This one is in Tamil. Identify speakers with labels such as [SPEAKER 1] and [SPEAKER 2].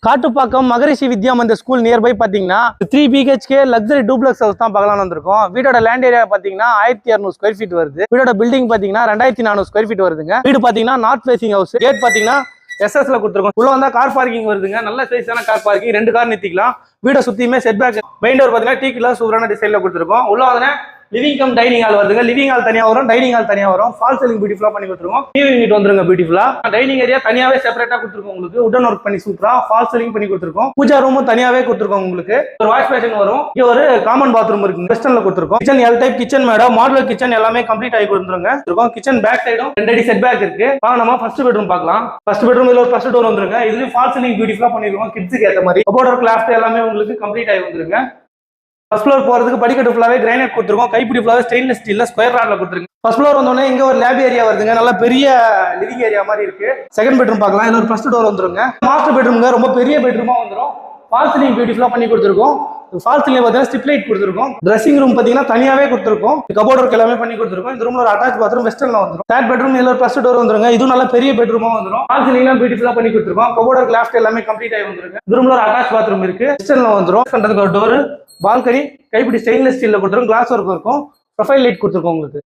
[SPEAKER 1] காட்டுப்பாக்கம் மகரிஷி வித்யா மந்திர் ஸ்கூல் நியர்பை பாத்தீங்கன்னா 3 BHK லக்ஸரி டூப்ளெக்ஸ் ஹவுஸ் தான் பார்க்கலாம் வந்திருக்கோம். வீடோட லேண்ட் ஏரியா பாத்தீங்கன்னா 1200 ஸ்கொயர் ஃபீட் வருது. வீடோட பில்டிங் பாத்தீங்கன்னா 2400 ஸ்கொயர் ஃபீட் வருதுங்க. வீடு பாத்தீங்கன்னா நார்த் ஃபேசிங் ஹவுஸ். கேட் பாத்தீங்கன்னா SS-ல கொடுத்துருக்கோம். உள்ள வந்தா கார் பார்க்கிங் வருதுங்க. நல்ல சைஸான கார் பார்க்கிங், 2 கார் நிறுத்திக்கலாம். வீட சுத்தியுமே செட் பேக். மெயின் டோர் பாத்தீங்கன்னா டீ கலர் சூப்பரான டிசைன்ல கொடுத்துருக்கோம். உள்ள வந்து லிவிங் கம் டைனிங் ஹால் வருதுங்க. லிவிங் ஹால் தனியா வரும், டைனிங் ஹால் தனியா வரும். ஃபால் சீலிங் பியூட்டிஃபுல்லா பண்ணி கொடுத்துருக்கோம். டிவி யூனிட் வந்துருங்க பியூட்டிஃபுல்லா. டைனிங் ஏரியா தனியாவே செப்பரேட்டா கொடுத்துருக்கோம். உங்களுக்கு உடன் ஒர்க் பண்ணி சூப்பரா ஃபால் சீலிங் பண்ணி கொடுத்துருக்கோம். பூஜா ரூமும் தனியாவே கொடுத்துருக்கோம். உங்களுக்கு ஒரு வாஷ் பேஷன் வரும். இங்க ஒரு காமன் பாத்ரூம் இருக்கு. வெஸ்டர்ன்ல கொடுத்துருக்கோம். Kitchen L type kitchen madam, modular kitchen எல்லாமே கம்ப்ளீட் ஆகி கொடுத்துருங்க. கிச்சன் பேக் சைடும் 2 அடி செட் பேக் இருக்கு. நம்ம ஃபர்ஸ்ட் பெட்ரூம் பார்க்கலாம். ஃபர்ஸ்ட் பெட்ரூம் இதுல ஒரு ஃபர்ஸ்ட் டோர் வந்துருங்க. இதுலயும் ஃபால் சீலிங் பியூட்டிஃபுல்லா பண்ணிருக்கோம். கிட்ஸுக்கு ஏத்த மாதிரி கபோர்ட் கிளாஃப்ட் எல்லாமே உங்களுக்கு கம்ப்ளீட் ஆகி வந்துருங்க. ஃபர்ஸ்ட் ஃப்ளோர் போறதுக்கு படிக்கட்டு ஃபுல்லாவே கிரானைட் கொடுத்துருக்கோம். கைப்பிடி ஃபுல்லாவே ஸ்டெயின்லெஸ் ஸ்டீல்ல ஸ்கொயர் ராட்ல கொடுத்துருங்க. ஃபர்ஸ்ட் ஃப்ளோர் வந்தோடனே இங்க ஒரு லேப் ஏரியா வருதுங்க. நல்ல பெரிய லிவிங் ஏரியா மாதிரி இருக்கு. செகண்ட் பெட்ரூம் பார்க்கலாம். இதுல ஒரு ஃபர்ஸ்ட் டோர் வந்துருங்க. மாஸ்டர் பெட்ரூம்ங்க ரொம்ப பெரிய பெட்ரூமா வந்துரும். ஃபால் சீலிங் பியூட்டிஃபுல்லா பண்ணி கொடுத்துருக்கோம். ஃபால் சீலிங் பார்த்தீங்கன்னா ஸ்ட்ரிப் லைட் கொடுத்துருக்கோம். ட்ரெஸ்ஸிங் ரூம் பார்த்தீங்கன்னா தனியாவே கொடுத்துருக்கோம். கபோர்ட் ஒர்க் எல்லாமே பண்ணி கொடுத்துருக்கோம். இந்த ரூம்ல ஒரு அட்டாச் பாத்ரூம் வெஸ்டர்ன்ல வந்துரும். தேர்ட் பெட்ரூம் இதுல ஒரு ஃபர்ஸ்ட் டோர் வந்துருங்க. இதுவும் நல்ல பெரிய பெட்ரூமா வந்துரும். ஃபால் சீலிங்லாம் பியூட்டிஃபுல்லா பண்ணி கொடுத்துருக்கோம். கபோர்ட் ஒர்க் லாஃப்ட் எல்லாமே கம்ப்ளீட் ஆகி வந்துருங்க. இந்த ரூம்ல ஒரு அட்டாச் பாத்ரூம் இருக்கு. வெஸ்டர்ன்ல வந்துரும். பண்றதுக்கு ஒரு டோர், பால்கனி, கைப்பிடி ஸ்டெயின்லெஸ் ஸ்டீல்ல கொடுத்துருக்கோம். கிளாஸ் ஒர்க் இருக்கும். ப்ரொஃபைல் லைட் கொடுத்துருக்கோம் உங்களுக்கு.